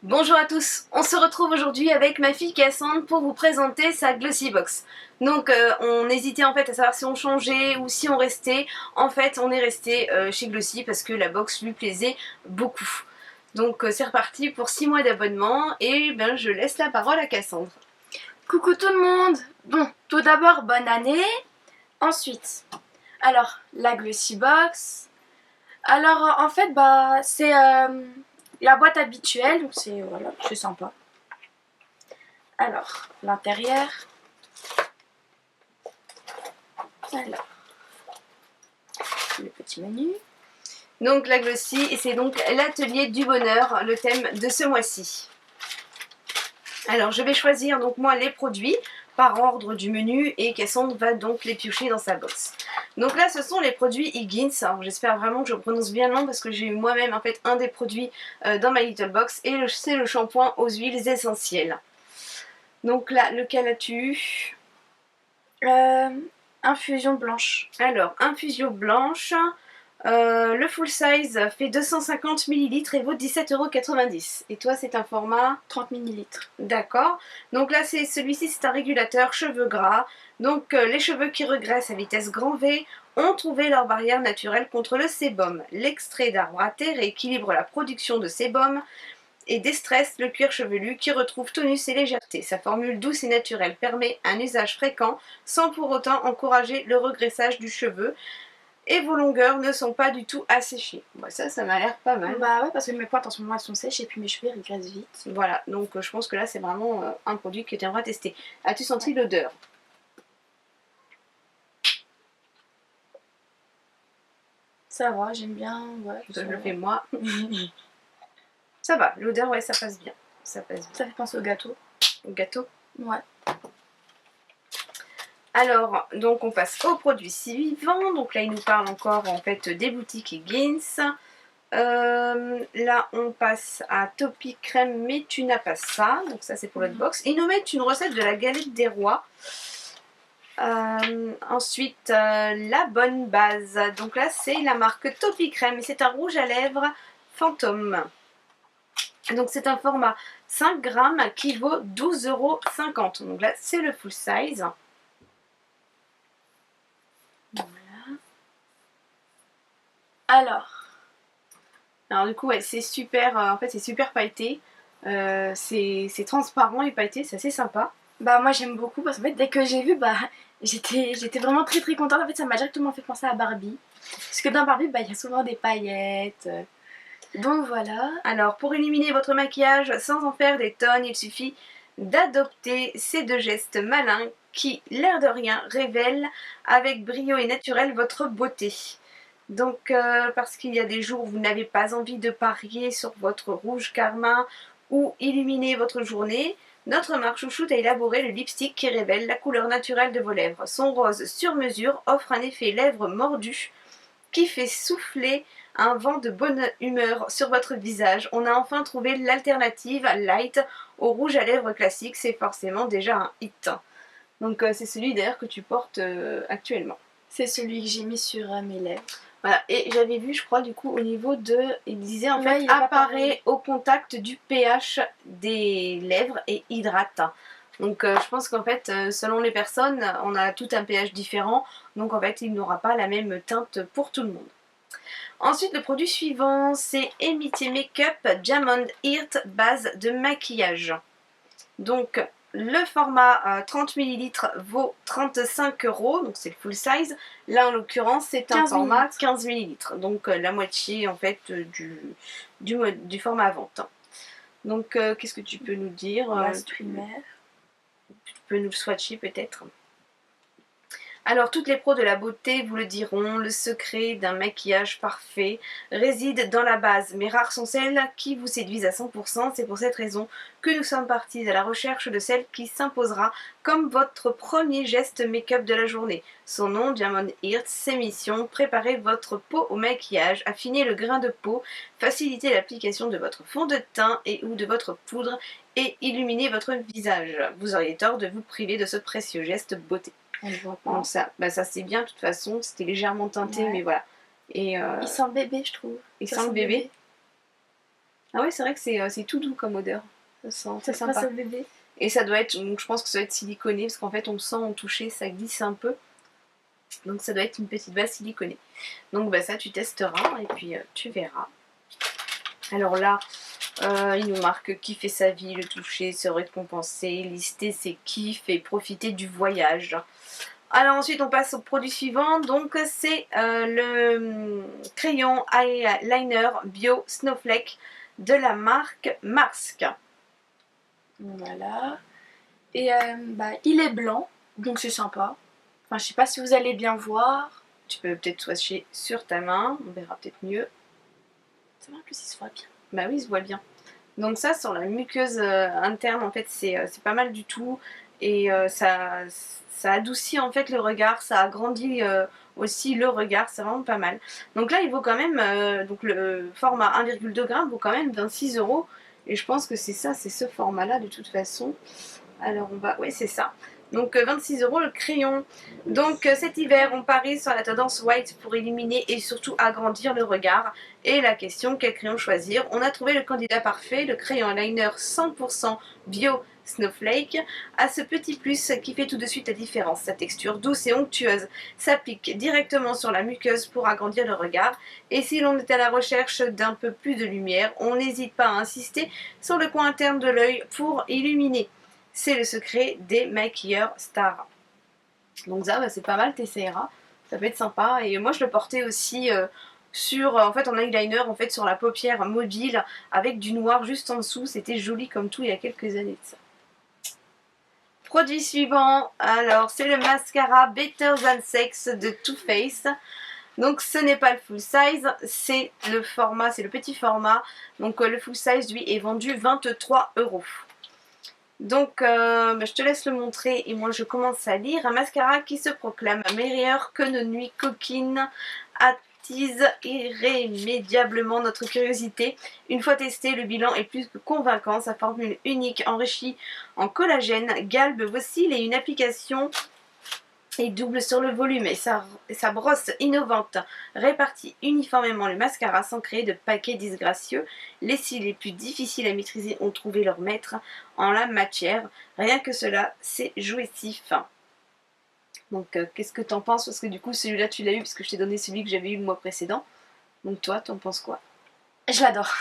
Bonjour à tous, on se retrouve aujourd'hui avec ma fille Cassandre pour vous présenter sa Glossy Box. Donc on hésitait en fait à savoir si on changeait ou si on restait. En fait on est resté chez Glossy parce que la box lui plaisait beaucoup. Donc c'est reparti pour 6 mois d'abonnement et ben je laisse la parole à Cassandre. Coucou tout le monde. Bon, tout d'abord bonne année. Ensuite, alors la Glossy Box. Alors en fait c'est la boîte habituelle, donc c'est voilà, c'est sympa. Alors l'intérieur. Alors le petit menu. Donc la Glossy, et c'est donc l'atelier du bonheur, le thème de ce mois-ci. Alors je vais choisir donc moi les produits par ordre du menu et Cassandre va donc les piocher dans sa box. Donc là ce sont les produits Higgins, alors j'espère vraiment que je prononce bien le nom parce que j'ai eu moi-même en fait un des produits dans ma little box et c'est le shampoing aux huiles essentielles. Donc là lequel as-tu? Infusion blanche. Alors infusion blanche. Le full size fait 250 ml et vaut 17,90 €. Et toi, c'est un format 30 ml. D'accord. Donc là, celui-ci, c'est un régulateur cheveux gras. Donc les cheveux qui regraissent à vitesse grand V ont trouvé leur barrière naturelle contre le sébum. L'extrait d'arbre à thé rééquilibre la production de sébum et déstresse le cuir chevelu qui retrouve tonus et légèreté. Sa formule douce et naturelle permet un usage fréquent sans pour autant encourager le regraissage du cheveu. Et vos longueurs ne sont pas du tout asséchées. Bon, ça m'a l'air pas mal. Bah ouais, parce que mes pointes en ce moment elles sont sèches et puis mes cheveux ils regressent vite. Voilà, donc je pense que là c'est vraiment un produit que tu aimeras tester. As-tu senti l'odeur? Ça va, j'aime bien. Ouais, Je le fais moi. Ça va, l'odeur, ouais, ça passe bien. Ça passe bien. Ça fait penser au gâteau. Au gâteau? Ouais. Alors, donc on passe au produit suivant. Donc là, il nous parle encore en fait des boutiques Higgins. Là, on passe à Topi Crème, mais tu n'as pas ça. Donc ça, c'est pour l'autre box. Ils nous mettent une recette de la galette des rois. Ensuite, la bonne base. Donc là, c'est la marque Topi Crème. Et c'est un rouge à lèvres fantôme. Donc c'est un format 5 grammes qui vaut 12,50 €. Donc là, c'est le full size. Voilà. Alors du coup, ouais, c'est super, en fait, c'est super pailleté. C'est transparent et pailleté, c'est assez sympa. Bah moi j'aime beaucoup parce qu'en fait dès que j'ai vu j'étais vraiment très très contente. En fait ça m'a directement fait penser à Barbie. Parce que dans Barbie il y a souvent des paillettes. Donc voilà. Alors pour éliminer votre maquillage sans en faire des tonnes, il suffit d'adopter ces deux gestes malins qui, l'air de rien, révèlent avec brio et naturel votre beauté. Donc parce qu'il y a des jours où vous n'avez pas envie de parier sur votre rouge carmin ou illuminer votre journée, notre marque Chouchoute a élaboré le lipstick qui révèle la couleur naturelle de vos lèvres. Son rose sur mesure offre un effet lèvres mordues qui fait souffler un vent de bonne humeur sur votre visage. On a enfin trouvé l'alternative light au rouge à lèvres classique, c'est forcément déjà un hit. Donc c'est celui d'ailleurs que tu portes actuellement. C'est celui que j'ai mis sur mes lèvres. Voilà, et j'avais vu, je crois, du coup, au niveau de... Il disait, en fait, apparaît au contact du pH des lèvres et hydrate. Donc, je pense qu'en fait, selon les personnes, on a tout un pH différent. Donc, en fait, il n'aura pas la même teinte pour tout le monde. Ensuite, le produit suivant, c'est Amitié Makeup Diamond Heart base de maquillage. Donc, le format 30 ml vaut 35 €, donc c'est le full size. Là en l'occurrence c'est un format 15 ml, donc la moitié en fait du format à vente. Donc qu'est-ce que tu peux nous dire? La streamer. Tu peux nous le swatcher peut-être. Alors toutes les pros de la beauté vous le diront, le secret d'un maquillage parfait réside dans la base, mais rares sont celles qui vous séduisent à 100%. C'est pour cette raison que nous sommes partis à la recherche de celle qui s'imposera comme votre premier geste make-up de la journée. Son nom, Diamond Heart, ses missions: préparer votre peau au maquillage, affiner le grain de peau, faciliter l'application de votre fond de teint et ou de votre poudre et illuminer votre visage. Vous auriez tort de vous priver de ce précieux geste beauté. On le voit pas. Donc ça, ça c'est bien de toute façon, c'était légèrement teinté, Ouais. mais voilà. Et Il sent le bébé, je trouve. il Ça sent le bébé. Ah ouais, c'est vrai que c'est tout doux comme odeur. Ça sent, c'est Ça sympa. sent le bébé. Et ça doit être, donc je pense que ça doit être siliconé, parce qu'en fait on sent au toucher, ça glisse un peu. Donc ça doit être une petite base siliconée. Donc bah ça tu testeras et puis tu verras. Alors là, il nous marque kiffer sa vie, le toucher, se récompenser, lister ses kiffs et profiter du voyage. Alors ensuite on passe au produit suivant, donc c'est le crayon eyeliner bio Snowflake de la marque Mask. Voilà. Et il est blanc, donc c'est sympa. Enfin, je sais pas si vous allez bien voir. Tu peux peut-être swatcher sur ta main, on verra peut-être mieux. Ça va, en plus il se voit bien. Bah oui, il se voit bien. Donc ça, sur la muqueuse interne, en fait, c'est pas mal du tout. Et ça adoucit en fait le regard, ça agrandit aussi le regard, c'est vraiment pas mal. Donc là, il vaut quand même, donc le format 1,2 g vaut quand même 26 €. Et je pense que c'est ça, c'est ce format-là de toute façon. Alors on va, oui c'est ça. Donc 26 € le crayon. Donc cet hiver, on parie sur la tendance white pour éliminer et surtout agrandir le regard. Et la question, quel crayon choisir? On a trouvé le candidat parfait, le crayon liner 100% bio Snowflake, a ce petit plus qui fait tout de suite la différence. Sa texture douce et onctueuse s'applique directement sur la muqueuse pour agrandir le regard. Et si l'on est à la recherche d'un peu plus de lumière, on n'hésite pas à insister sur le coin interne de l'œil pour illuminer. C'est le secret des maquilleurs stars. Donc ça, c'est pas mal, t'essayeras. Ça peut être sympa. Et moi, je le portais aussi sur, en fait, en eyeliner, en fait, sur la paupière mobile, avec du noir juste en dessous. C'était joli comme tout il y a quelques années de ça. Produit suivant, alors c'est le mascara Better Than Sex de Too Faced. Donc ce n'est pas le full size, c'est le format, c'est le petit format. Donc le full size lui est vendu 23 €. Donc je te laisse le montrer et moi je commence à lire. Un mascara qui se proclame meilleur que nos nuits coquines, attise irrémédiablement notre curiosité. Une fois testé, le bilan est plus que convaincant. Sa formule unique enrichie en collagène galbe vos cils et une application et double sur le volume et sa brosse innovante répartit uniformément le mascara sans créer de paquets disgracieux. Les cils les plus difficiles à maîtriser ont trouvé leur maître en la matière. Rien que cela, c'est jouissif. Donc qu'est-ce que t'en penses? Parce que du coup celui-là tu l'as eu parce que je t'ai donné celui que j'avais eu le mois précédent. Donc toi t'en penses quoi? Je l'adore.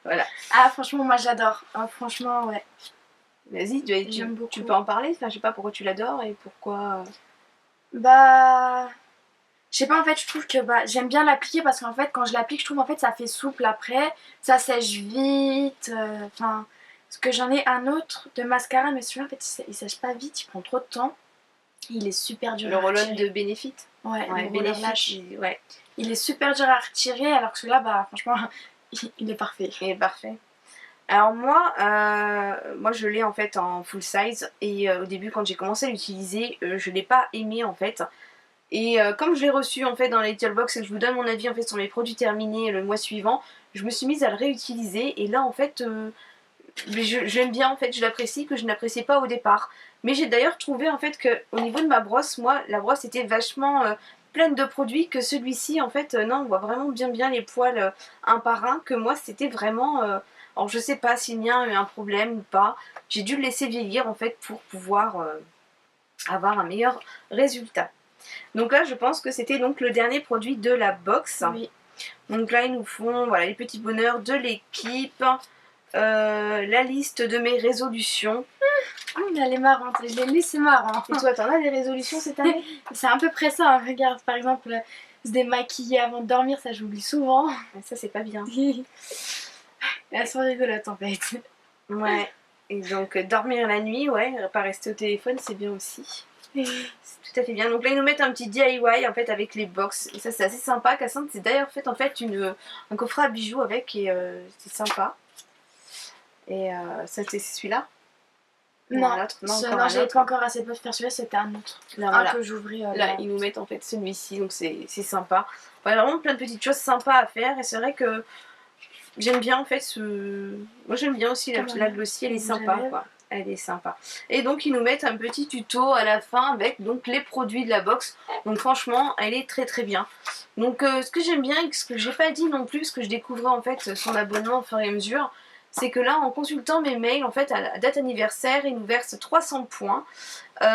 Voilà. Ah franchement moi j'adore. Ah, franchement ouais. Vas-y, tu peux en parler? Enfin je sais pas pourquoi tu l'adores et pourquoi... Bah... Je sais pas, en fait, je trouve que j'aime bien l'appliquer parce qu'en fait, quand je l'applique, je trouve en fait ça fait souple après, ça sèche vite. Enfin, parce que j'en ai un autre de mascara, mais celui-là en fait il sèche pas vite, il prend trop de temps. Il est super dur Le à roll-on retirer. de Benefit? Ouais, Ouais, le roller lash. Benefit, ouais. Il est super dur à retirer alors que celui-là, bah franchement, il est parfait. Il est parfait. Alors moi je l'ai en fait en full size et au début quand j'ai commencé à l'utiliser, je l'ai pas aimé en fait. Et comme je l'ai reçu en fait dans la Little Box et que je vous donne mon avis en fait sur mes produits terminés le mois suivant, je me suis mise à le réutiliser et là en fait j'aime bien en fait, je l'apprécie que je n'appréciais pas au départ. Mais j'ai d'ailleurs trouvé en fait que au niveau de ma brosse, moi la brosse était vachement pleine de produits, que celui-ci en fait non, on voit vraiment bien les poils un par un, que moi c'était vraiment alors je sais pas si le mien a eu un problème ou pas. J'ai dû le laisser vieillir en fait pour pouvoir avoir un meilleur résultat. Donc là je pense que c'était donc le dernier produit de la box. Oui. Donc là ils nous font voilà, les petits bonheurs de l'équipe, la liste de mes résolutions. Elle est marrante, je l'ai lu, c'est marrant. Et toi t'en as des résolutions cette année? C'est à peu près ça, hein. Regarde par exemple se démaquiller avant de dormir, ça j'oublie souvent. Ça c'est pas bien. Elles sont rigolotes en fait. Ouais. Et donc dormir la nuit, ouais, pas rester au téléphone, c'est bien aussi. C'est tout à fait bien. Donc là, ils nous mettent un petit DIY en fait avec les box. Et ça, c'est assez sympa. Cassandre c'est d'ailleurs fait en fait un coffret à bijoux avec et c'est sympa. Et ça, c'est celui-là. Non, l'autre. non, Encore un j'avais autre. pas encore assez peu de faire celui-là, c'était un autre. Là, Un voilà. que j'ouvrais Là, là. ils nous mettent en fait celui-ci, donc c'est sympa. Voilà, vraiment plein de petites choses sympas à faire. Et c'est vrai que j'aime bien en fait ce. Moi, j'aime bien aussi la glossy, elle est sympa quoi. Elle est sympa. Et donc ils nous mettent un petit tuto à la fin avec donc les produits de la box. Donc franchement, elle est très très bien. Donc ce que j'aime bien et ce que j'ai pas dit non plus, ce que je découvrais en fait son abonnement au fur et à mesure, c'est que là en consultant mes mails, en fait à la date anniversaire, il nous verse 300 points.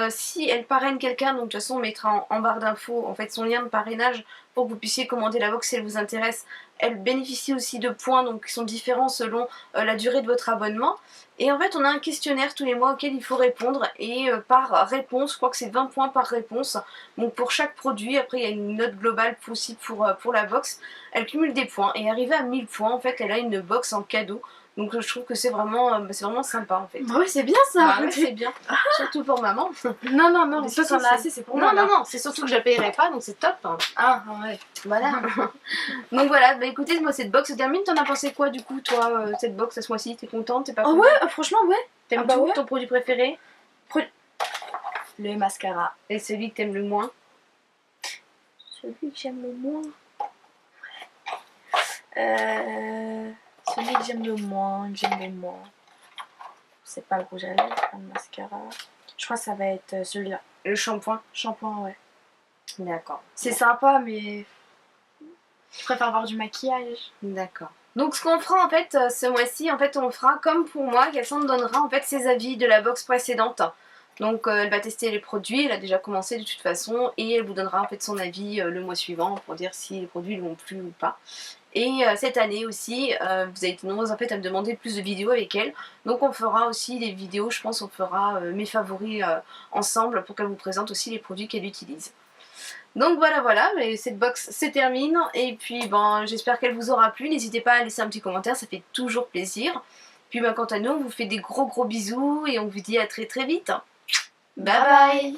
Si elle parraine quelqu'un, donc de toute façon on mettra en barre d'infos en fait son lien de parrainage pour que vous puissiez commander la box si elle vous intéresse. Elle bénéficie aussi de points donc qui sont différents selon la durée de votre abonnement. Et en fait on a un questionnaire tous les mois auquel il faut répondre et par réponse, je crois que c'est 20 points par réponse. Donc pour chaque produit, après il y a une note globale aussi pour la box. Elle cumule des points et arrivée à 1000 points en fait elle a une box en cadeau. Donc je trouve que c'est vraiment sympa en fait. Bah ouais, c'est bien ça. Bah ouais, c'est bien. Surtout pour maman. Non, non, non, Mais toi si, t'en si, as si. assez, c'est pour moi. Non, non, non, c'est surtout que je la payerai pas, donc c'est top. Ah, ouais. Voilà. Donc voilà, bah écoutez, moi cette box se termine. T'en as pensé quoi du coup, toi, cette box ce mois-ci? T'es contente? T'es pas Oh contente? ouais, franchement, ouais. T'aimes Ah bah tout? ouais. Ton produit préféré? Le mascara. Et celui que t'aimes le moins? Celui que j'aime le moins. Celui que j'aime le moins, c'est pas le rouge à lèvres, pas le mascara. Je crois que ça va être celui-là. Le shampoing? Shampoing, ouais. D'accord. C'est sympa, mais je préfère avoir du maquillage. D'accord. Donc ce qu'on fera en fait ce mois-ci, en fait on fera comme pour moi, Cassandre donnera en fait ses avis de la box précédente. Donc elle va tester les produits, elle a déjà commencé de toute façon et elle vous donnera en fait son avis le mois suivant pour dire si les produits lui ont plu ou pas. Et cette année aussi, vous avez été nombreuses en fait à me demander plus de vidéos avec elle. Donc on fera aussi des vidéos, je pense on fera mes favoris ensemble pour qu'elle vous présente aussi les produits qu'elle utilise. Donc voilà, mais cette box se termine et puis ben, j'espère qu'elle vous aura plu. N'hésitez pas à laisser un petit commentaire, ça fait toujours plaisir. Puis ben, quant à nous, on vous fait des gros bisous et on vous dit à très vite. Bye bye.